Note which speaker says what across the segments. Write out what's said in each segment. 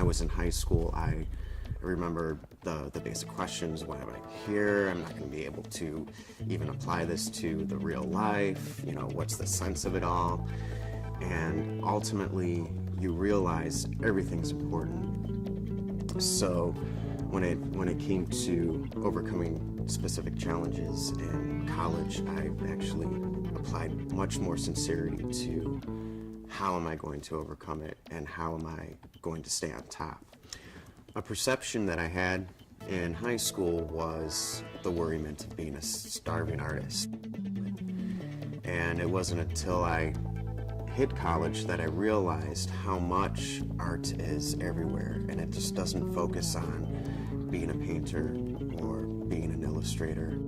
Speaker 1: was in high school, I remember the basic questions. Why am I here? I'm not going to be able to even apply this to the real life. You know, what's the sense of it all? And ultimately, you realize everything's important. So when it came to overcoming specific challenges in college, I actually applied much more sincerity to how am I going to overcome it and how am I going to stay on top. A perception that I had in high school was the worriment of being a starving artist. And it wasn't until I hit college that I realized how much art is everywhere, and it just doesn't focus on being a painter or being an illustrator.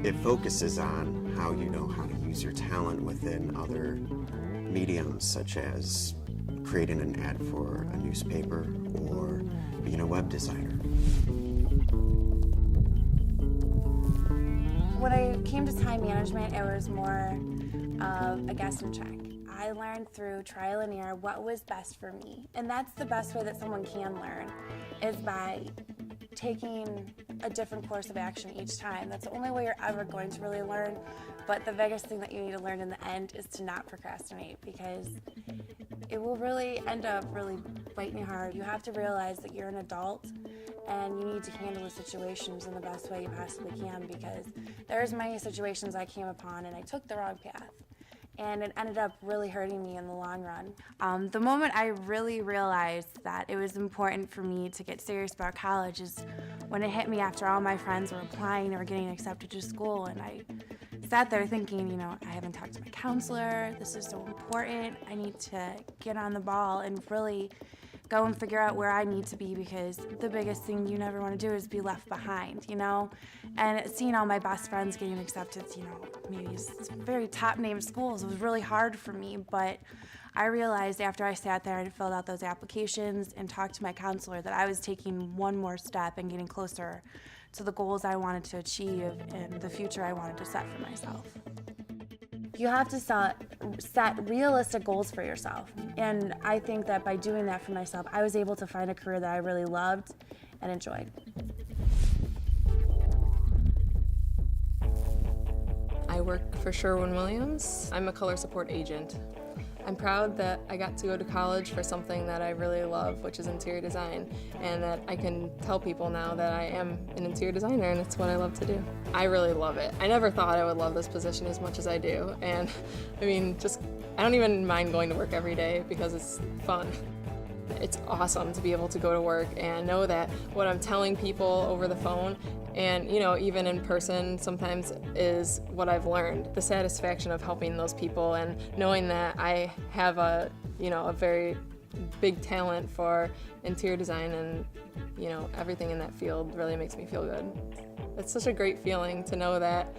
Speaker 1: It focuses on how you know how to use your talent within other mediums, such as creating an ad for a newspaper or being a web designer.
Speaker 2: When I came to time management, it was more of a guess and check. I learned through trial and error what was best for me. And that's the best way that someone can learn, is by taking a different course of action each time. That's the only way you're ever going to really learn. But the biggest thing that you need to learn in the end is to not procrastinate, because it will really end up really biting you hard. You have to realize that you're an adult and you need to handle the situations in the best way you possibly can, because there's many situations I came upon and I took the wrong path. And it ended up really hurting me in the long run. The moment I really realized that it was important for me to get serious about college is when it hit me after all my friends were applying or getting accepted to school, and I sat there thinking, you know, I haven't talked to my counselor, this is so important, I need to get on the ball and really go and figure out where I need to be, because the biggest thing you never want to do is be left behind, you know? And seeing all my best friends getting accepted, you know, maybe some very top name schools, it was really hard for me, but I realized after I sat there and filled out those applications and talked to my counselor that I was taking one more step and getting closer to the goals I wanted to achieve and the future I wanted to set for myself. You have to set realistic goals for yourself. And I think that by doing that for myself, I was able to find a career that I really loved and enjoyed.
Speaker 3: I work for Sherwin-Williams. I'm a color support agent. I'm proud that I got to go to college for something that I really love, which is interior design, and that I can tell people now that I am an interior designer and it's what I love to do. I really love it. I never thought I would love this position as much as I do, and I mean, I don't even mind going to work every day because it's fun. It's awesome to be able to go to work and know that what I'm telling people over the phone and, you know, even in person sometimes is what I've learned. The satisfaction of helping those people and knowing that I have a very big talent for interior design and, you know, everything in that field really makes me feel good. It's such a great feeling to know that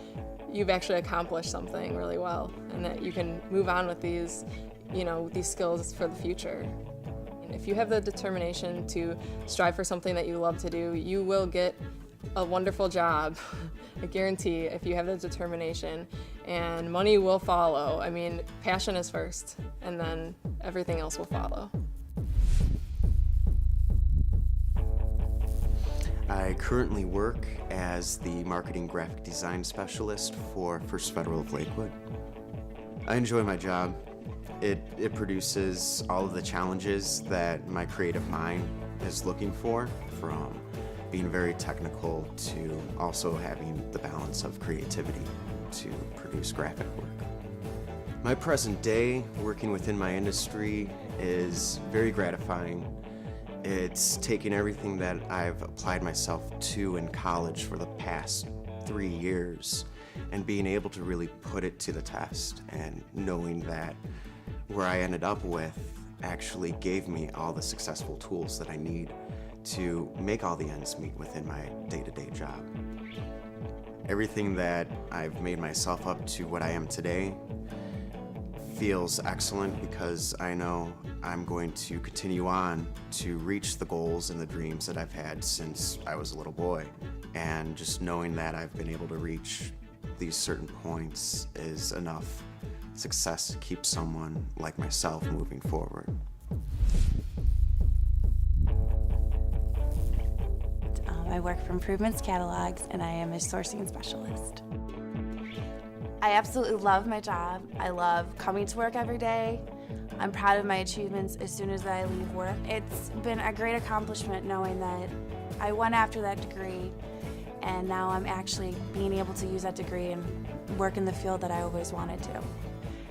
Speaker 3: you've actually accomplished something really well and that you can move on with these, you know, these skills for the future. If you have the determination to strive for something that you love to do, you will get a wonderful job, I guarantee, if you have the determination, and money will follow. I mean, passion is first, and then everything else will follow.
Speaker 1: I currently work as the marketing graphic design specialist for First Federal of Lakewood. I enjoy my job. It produces all of the challenges that my creative mind is looking for, from being very technical to also having the balance of creativity to produce graphic work. My present day working within my industry is very gratifying. It's taking everything that I've applied myself to in college for the past 3 years and being able to really put it to the test, and knowing that where I ended up with actually gave me all the successful tools that I need to make all the ends meet within my day-to-day job. Everything that I've made myself up to what I am today feels excellent, because I know I'm going to continue on to reach the goals and the dreams that I've had since I was a little boy. And just knowing that I've been able to reach these certain points is enough success to keep someone like myself moving forward.
Speaker 2: I work for Improvements Catalogs, and I am a sourcing specialist. I absolutely love my job. I love coming to work every day. I'm proud of my achievements as soon as I leave work. It's been a great accomplishment knowing that I went after that degree, and now I'm actually being able to use that degree and work in the field that I always wanted to.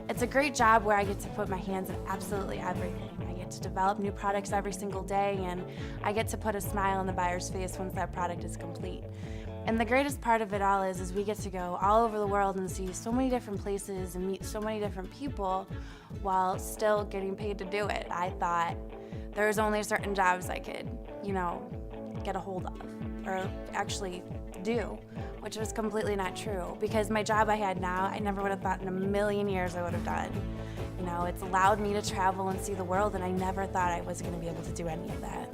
Speaker 2: It's a great job where I get to put my hands in absolutely everything. I get to develop new products every single day, and I get to put a smile on the buyer's face once that product is complete. And the greatest part of it all is we get to go all over the world and see so many different places and meet so many different people while still getting paid to do it. I thought there was only certain jobs I could, get a hold of or actually do, which was completely not true, because my job I had now, I never would have thought in a million years I would have done. It's allowed me to travel and see the world, and I never thought I was going to be able to do any of that.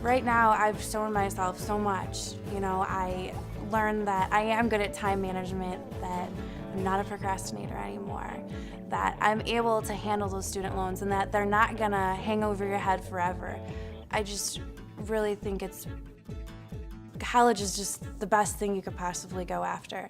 Speaker 2: Right now, I've shown myself so much. I learned that I am good at time management, that I'm not a procrastinator anymore, that I'm able to handle those student loans, and that they're not gonna hang over your head forever. I just really think college is just the best thing you could possibly go after.